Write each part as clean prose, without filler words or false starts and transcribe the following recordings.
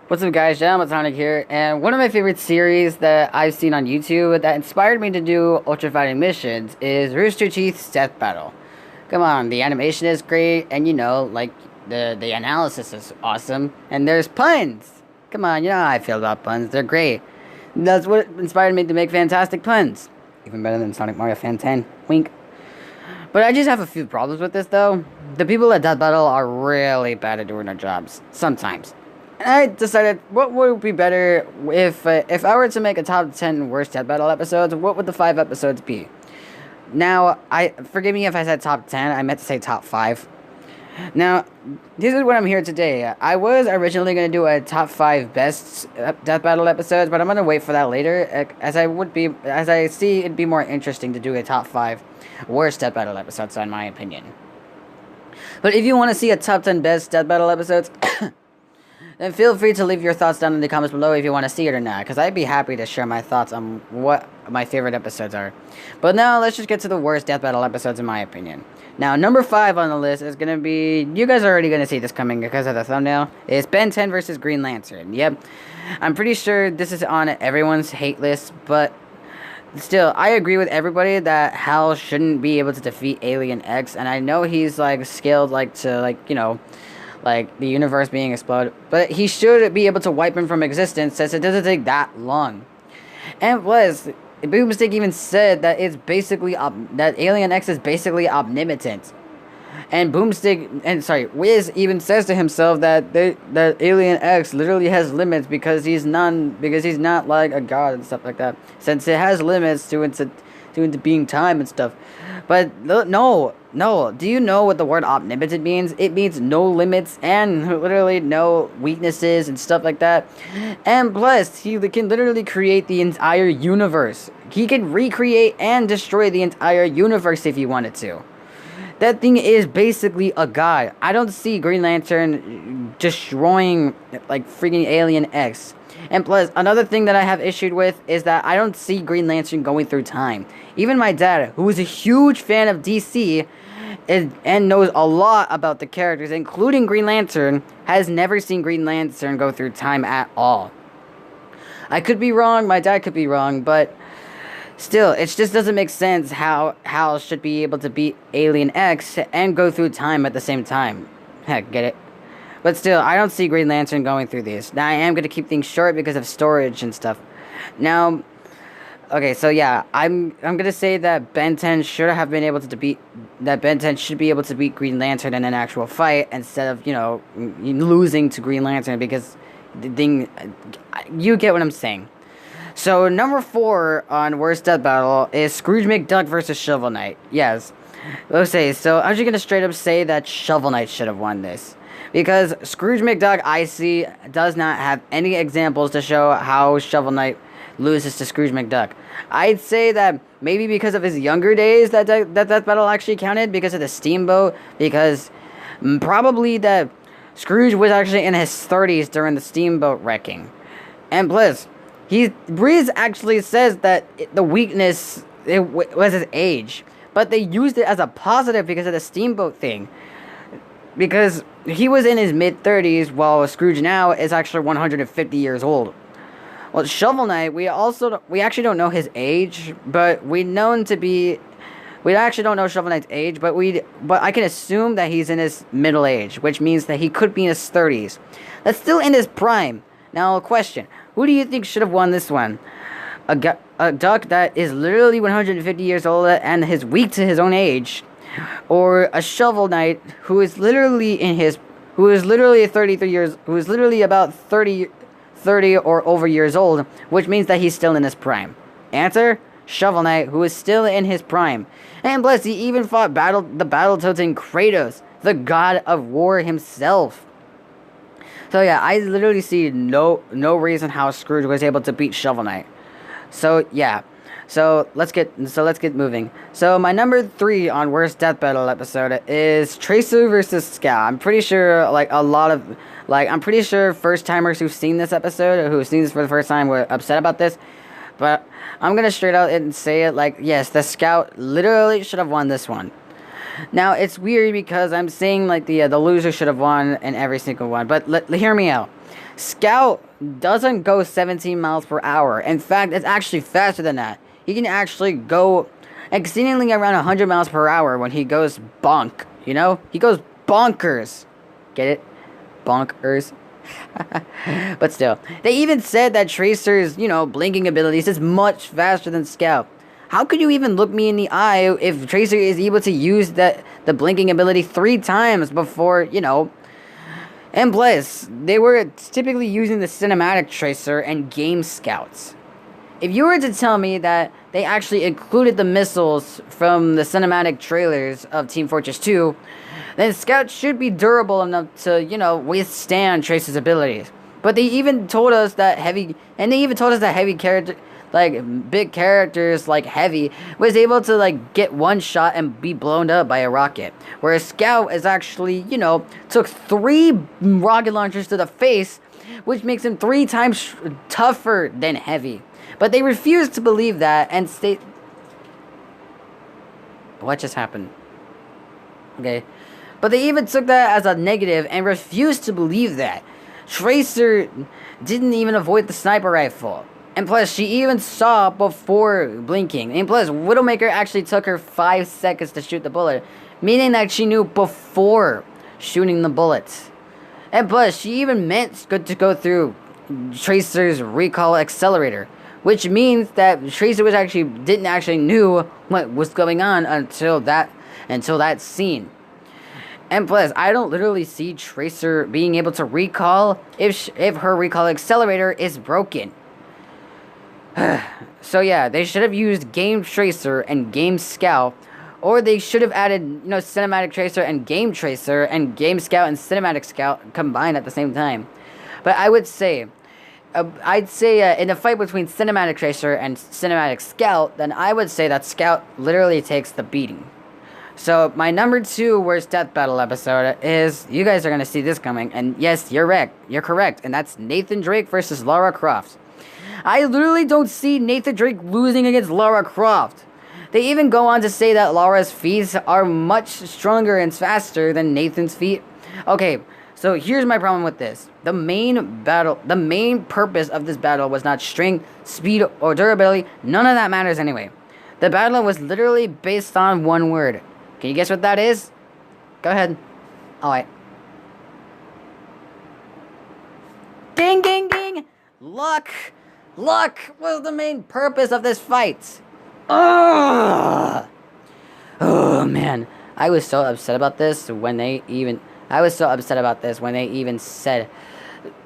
What's up, guys? Sonic here, and one of my favorite series that I've seen on YouTube that inspired me to do Ultra Fighting missions is Rooster Teeth's Death Battle. Come on, the animation is great, and like the analysis is awesome, and there's puns. Come on, you know how I feel about puns. They're great. That's what inspired me to make fantastic puns. Even better than Sonic Mario Fan 10. Wink. But I just have a few problems with this, though. The people at Death Battle are really bad at doing their jobs. Sometimes. And I decided, what would be better if I were to make a top 10 worst Death Battle episodes, what would the 5 episodes be? Now, forgive me if I said top 10, I meant to say top 5. Now, this is what I'm here today. I was originally going to do a top 5 best Death Battle episodes, but I'm going to wait for that later, as I see it'd be more interesting to do a top 5 worst Death Battle episodes, in my opinion. But if you want to see a top 10 best Death Battle episodes, then feel free to leave your thoughts down in the comments below if you want to see it or not, because I'd be happy to share my thoughts on what my favorite episodes are. But now, let's just get to the worst Death Battle episodes in my opinion. Now, number 5 on the list is going to be, you guys are already going to see this coming because of the thumbnail, it's Ben 10 versus Green Lantern. Yep, I'm pretty sure this is on everyone's hate list, but still, I agree with everybody that Hal shouldn't be able to defeat Alien X, and I know he's, scaled, the universe being exploded, but he should be able to wipe him from existence since it doesn't take that long. And plus, Boomstick even said that it's basically, that Alien X is basically omnipotent. And Wiz even says to himself that that Alien X literally has limits because he's not like a god and stuff like that. Since it has limits to into being time and stuff. But no. Do you know what the word omnipotent means? It means no limits and literally no weaknesses and stuff like that. And plus, he can literally create the entire universe. He can recreate and destroy the entire universe if he wanted to. That thing is basically a god. I don't see Green Lantern destroying, freaking Alien X. And plus, another thing that I have issued with is that I don't see Green Lantern going through time. Even my dad, who is a huge fan of DC and knows a lot about the characters, including Green Lantern, has never seen Green Lantern go through time at all. I could be wrong, my dad could be wrong, but still, it just doesn't make sense how Hal should be able to beat Alien X and go through time at the same time. Heck, get it? But still, I don't see Green Lantern going through these. Now, I am going to keep things short because of storage and stuff. Now, okay, so yeah, I'm going to say that Ben 10 should have been able to beat... That Ben 10 should be able to beat Green Lantern in an actual fight instead of, losing to Green Lantern because the thing... You get what I'm saying. So, number 4 on Worst Death Battle is Scrooge McDuck versus Shovel Knight. Yes. Okay, so I'm just going to straight up say that Shovel Knight should have won this. Because Scrooge McDuck, I see, does not have any examples to show how Shovel Knight loses to Scrooge McDuck. I'd say that maybe because of his younger days that battle actually counted, because of the steamboat, because probably that Scrooge was actually in his 30s during the steamboat wrecking. And plus, Breeze actually says that the weakness was his age, but they used it as a positive because of the steamboat thing. Because he was in his mid-30s, while Scrooge now is actually 150 years old. Well, Shovel Knight, we actually don't know his age, but we actually don't know Shovel Knight's age, but I can assume that he's in his middle age, which means that he could be in his 30s. That's still in his prime. Now, a question. Who do you think should have won this one? A duck that is literally 150 years old and is weak to his own age, or a Shovel Knight who is literally about 30 or over years old, which means that he's still in his prime. Answer: Shovel Knight, who is still in his prime. And plus, he even fought the Battletoads in Kratos, the god of war himself. So yeah, I literally see no reason how Scrooge was able to beat Shovel Knight. So yeah. So let's get moving. So my number 3 on Worst Death Battle episode is Tracer versus Scout. I'm pretty sure first timers who've seen this episode, who've seen this for the first time, were upset about this. But I'm gonna straight out and say it yes, the Scout literally should have won this one. Now, it's weird because I'm saying, the loser should have won in every single one, but hear me out. Scout doesn't go 17 miles per hour. In fact, it's actually faster than that. He can actually go exceedingly around 100 miles per hour when he goes bonk. You know? He goes bonkers. Get it? Bonkers. But still, they even said that Tracer's, blinking abilities is much faster than Scout. How could you even look me in the eye if Tracer is able to use the blinking ability 3 times before, And plus, they were typically using the cinematic Tracer and game Scouts. If you were to tell me that they actually included the missiles from the cinematic trailers of Team Fortress 2, then Scout should be durable enough to, withstand Tracer's abilities. But they even told us that heavy character, like, big characters like Heavy, was able to, get one shot and be blown up by a rocket. Whereas Scout is actually, took 3 rocket launchers to the face, which makes him 3 times tougher than Heavy. But they refused to believe that and state... What just happened? Okay. But they even took that as a negative and refused to believe that. Tracer didn't even avoid the sniper rifle. And plus, she even saw before blinking. And plus, Widowmaker actually took her 5 seconds to shoot the bullet, meaning that she knew before shooting the bullets. And plus, she even meant to go through Tracer's recoil accelerator, which means that Tracer didn't actually knew what was going on until that scene. And plus, I don't literally see Tracer being able to recall if her recoil accelerator is broken. So yeah, they should have used Game Tracer and Game Scout, or they should have added, Cinematic Tracer and Game Tracer and Game Scout and Cinematic Scout combined at the same time. But I would say, in a fight between Cinematic Tracer and Cinematic Scout, then I would say that Scout literally takes the beating. So my number 2 worst death battle episode is, you guys are going to see this coming, and yes, you're correct, and that's Nathan Drake versus Lara Croft. I literally don't see Nathan Drake losing against Lara Croft. They even go on to say that Lara's feet are much stronger and faster than Nathan's feet. Okay, so here's my problem with this. The main purpose of this battle was not strength, speed, or durability. None of that matters anyway. The battle was literally based on one word. Can you guess what that is? Go ahead. Alright. Ding, ding, ding! Luck! Luck was the main purpose of this fight. Ugh! Oh, man. I was so upset about this when they even said...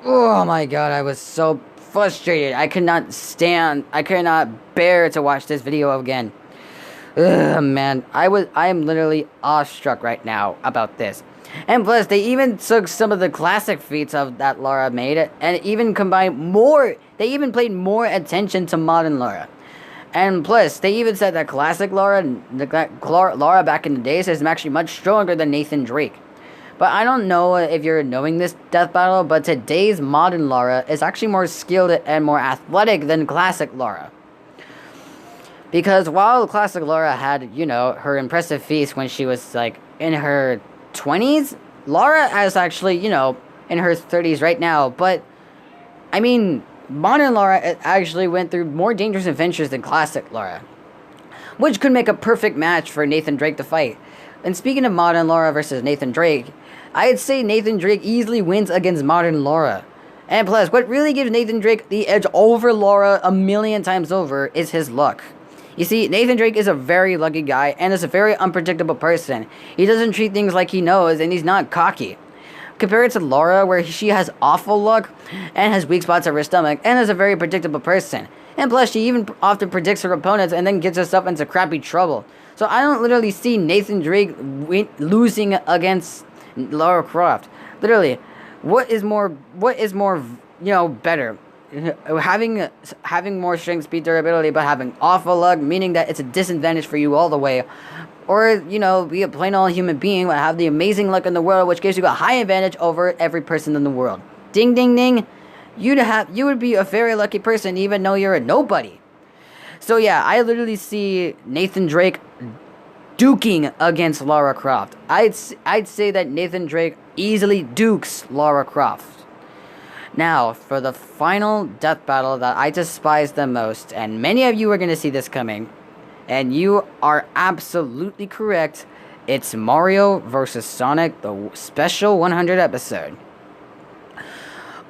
Oh, my God. I was so frustrated. I could not bear to watch this video again. Ugh, man. I am literally awestruck right now about this. And plus, they even took some of the classic feats that Lara made and even combined more. They even played more attention to modern Lara. And plus, they even said that classic Lara, Lara back in the days, is actually much stronger than Nathan Drake. But I don't know if you're knowing this death battle, but today's modern Lara is actually more skilled and more athletic than classic Lara. Because while classic Lara had, her impressive feats when she was, in her 20s, Lara is actually, in her 30s right now. But, I mean, modern Lara actually went through more dangerous adventures than classic Lara, which could make a perfect match for Nathan Drake to fight. And speaking of modern Lara versus Nathan Drake, I'd say Nathan Drake easily wins against modern Lara. And plus, what really gives Nathan Drake the edge over Lara a million times over is his luck. You see, Nathan Drake is a very lucky guy and is a very unpredictable person. He doesn't treat things like he knows, and he's not cocky. Compared to Lara, where she has awful luck and has weak spots of her stomach and is a very predictable person. And plus, she even often predicts her opponents and then gets herself into crappy trouble. So I don't literally see Nathan Drake losing against Lara Croft. Literally, what is more, better? Having more strength, speed, durability, but having awful luck, meaning that it's a disadvantage for you all the way. Or, be a plain old human being but have the amazing luck in the world, which gives you a high advantage over every person in the world. Ding, ding, ding. You would be a very lucky person even though you're a nobody. So yeah, I literally see Nathan Drake duking against Lara Croft. I'd say that Nathan Drake easily dukes Lara Croft. Now, for the final death battle that I despise the most, and many of you are going to see this coming, and you are absolutely correct, it's Mario vs. Sonic, the special 100 episode.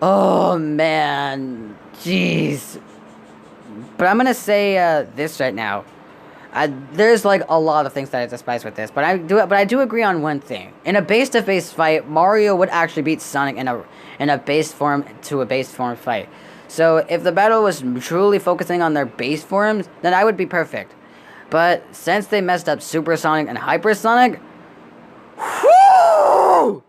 Oh, man. Jeez. But I'm going to say this right now. There's like a lot of things that I despise with this, but I do agree on one thing. In a base-to-base fight, Mario would actually beat Sonic in a base form to a base form fight. So if the battle was truly focusing on their base forms, then I would be perfect. But since they messed up Super Sonic and Hyper Sonic, whoo,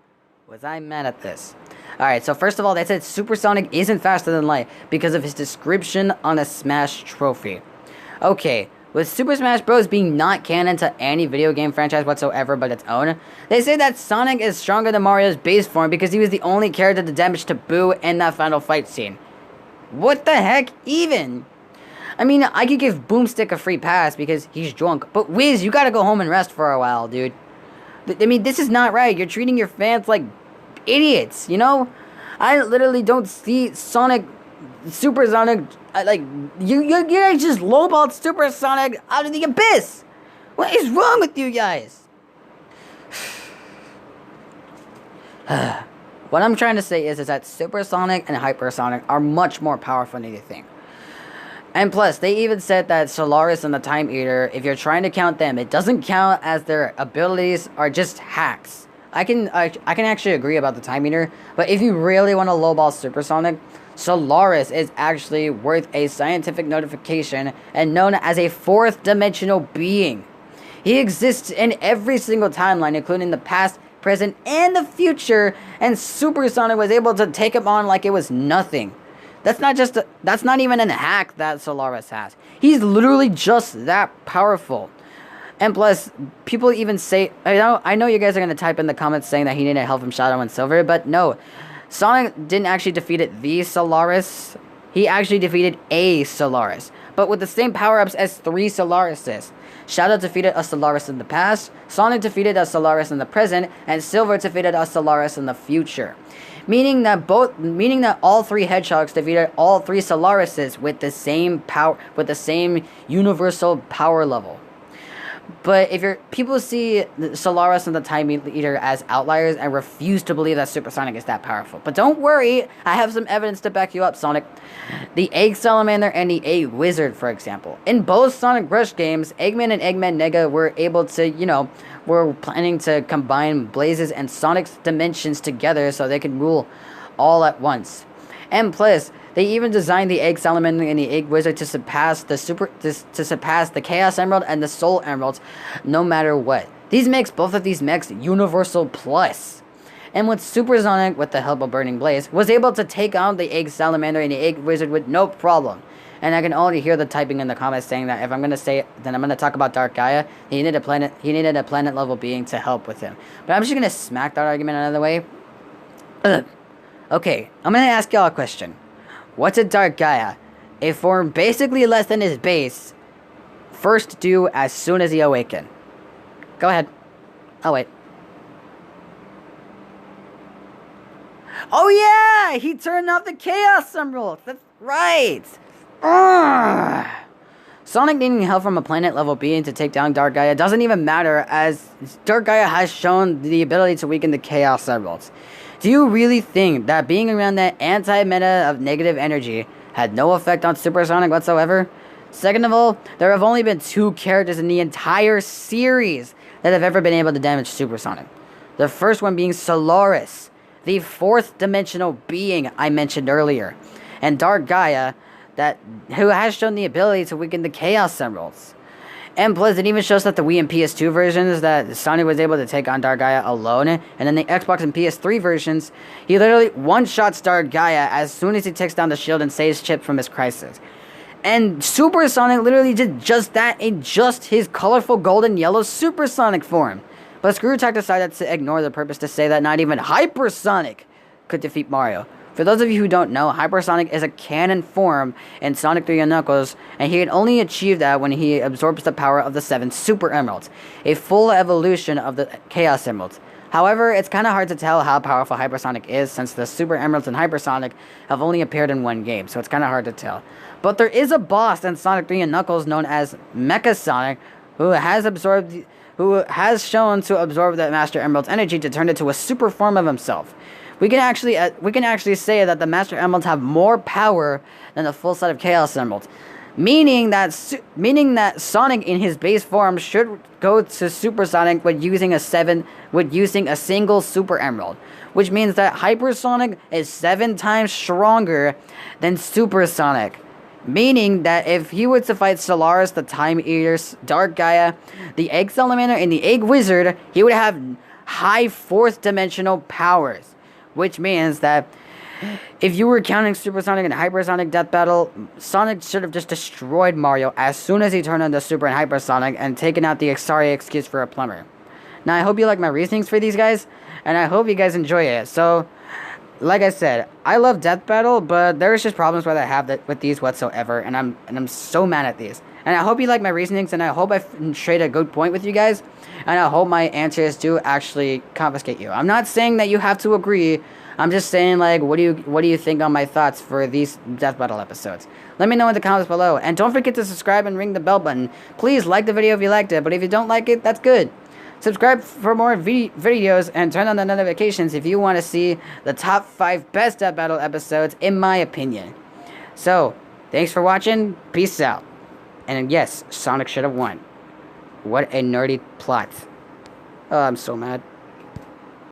was I mad at this. Alright, so first of all, they said Super Sonic isn't faster than light because of his description on a Smash trophy. Okay, with Super Smash Bros. Being not canon to any video game franchise whatsoever but its own, they say that Sonic is stronger than Mario's base form because he was the only character to damage to Boo in that final fight scene. What the heck even? I mean, I could give Boomstick a free pass because he's drunk, but Wiz, you gotta go home and rest for a while, dude. I mean, this is not right. You're treating your fans like idiots, you know? I literally don't see Sonic, Super Sonic, like, you guys just lowballed Super Sonic out of the abyss! What is wrong with you guys? What I'm trying to say is that Super Sonic and Hyper Sonic are much more powerful than you think. And plus, they even said that Solaris and the Time Eater, if you're trying to count them, it doesn't count as their abilities are just hacks. I can actually agree about the Time Eater, but if you really want to lowball Super Sonic, Solaris is actually worth a scientific notification and known as a fourth dimensional being. He exists in every single timeline, including the past, present, and the future, and Super Sonic was able to take him on like it was nothing. That's not even a hack that Solaris has. He's literally just that powerful. And plus, people even say, I know you guys are going to type in the comments saying that he needed help from Shadow and Silver, but no. Sonic didn't actually defeat the Solaris. He actually defeated a Solaris, but with the same power-ups as 3 Solarises. Shadow defeated a Solaris in the past, Sonic defeated a Solaris in the present, and Silver defeated a Solaris in the future. Meaning that all 3 Hedgehogs defeated all 3 Solarises with the same power, with the same universal power level. But if people see Solaris and the Time Eater as outliers and refuse to believe that Super Sonic is that powerful. But don't worry, I have some evidence to back you up, Sonic. The Egg Salamander and the Egg Wizard, for example. In both Sonic Rush games, Eggman and Eggman Nega were able to, were planning to combine Blaze's and Sonic's dimensions together so they could rule all at once. And plus, they even designed the Egg Salamander and the Egg Wizard to surpass the Chaos Emerald and the Soul Emeralds, no matter what. These makes both of these mechs Universal Plus. And with Super Sonic, with the help of Burning Blaze, was able to take on the Egg Salamander and the Egg Wizard with no problem. And I can already hear the typing in the comments saying that if I'm gonna say, then I'm gonna talk about Dark Gaia. He needed a planet level being to help with him. But I'm just gonna smack that argument another way. Okay, I'm gonna ask y'all a question. What's a Dark Gaia? A form basically less than his base, first do as soon as he awaken. Go ahead. I'll wait. Oh yeah! He turned off the Chaos Emerald! That's right! Ugh. Sonic needing help from a planet level being to take down Dark Gaia doesn't even matter, as Dark Gaia has shown the ability to weaken the Chaos Emeralds. Do you really think that being around that anti-meta of negative energy had no effect on Super Sonic whatsoever? Second of all, there have only been 2 characters in the entire series that have ever been able to damage Super Sonic. The first one being Solaris, the 4th dimensional being I mentioned earlier, and Dark Gaia, who has shown the ability to weaken the Chaos Emeralds. And plus, it even shows that the Wii and PS2 versions that Sonic was able to take on Dark Gaia alone, and then the Xbox and PS3 versions, he literally one-shots Dark Gaia as soon as he takes down the shield and saves Chip from his crisis. And Super Sonic literally did just that in just his colorful golden yellow Super Sonic form. But Scrooge decided to ignore the purpose to say that not even Hyper Sonic could defeat Mario. For those of you who don't know, Hypersonic is a canon form in Sonic 3 and Knuckles, and he can only achieve that when he absorbs the power of the 7 Super Emeralds, a full evolution of the Chaos Emeralds. However, it's kind of hard to tell how powerful Hypersonic is since the Super Emeralds and Hypersonic have only appeared in one game, so it's kind of hard to tell. But there is a boss in Sonic 3 and Knuckles known as Mechasonic who has shown to absorb the Master Emerald's energy to turn it to a super form of himself. We can actually say that the Master Emeralds have more power than the full set of Chaos Emeralds. Meaning that Sonic in his base form should go to Supersonic with using a single Super Emerald, which means that Hypersonic is 7 times stronger than Supersonic. Meaning that if he were to fight Solaris, the Time Eaters, Dark Gaia, the Egg Salamander, and the Egg Wizard, he would have high 4th dimensional powers, which means that if you were counting Supersonic and Hypersonic Death Battle, Sonic should have just destroyed Mario as soon as he turned into Super and Hypersonic and taken out the sorry excuse for a plumber. Now, I hope you like my reasonings for these guys, and I hope you guys enjoy it. So, like I said, I love Death Battle, but there's just problems with I have with these whatsoever, and I'm so mad at these. And I hope you like my reasonings, and I hope I trade a good point with you guys, and I hope my answers do actually confiscate you. I'm not saying that you have to agree. I'm just saying, like, what do you think on my thoughts for these Death Battle episodes? Let me know in the comments below, and don't forget to subscribe and ring the bell button. Please like the video if you liked it, but if you don't like it, that's good. Subscribe for more videos and turn on the notifications if you want to see the top 5 best Death Battle episodes, in my opinion. So, thanks for watching. Peace out. And yes, Sonic should have won. What a nerdy plot. Oh, I'm so mad.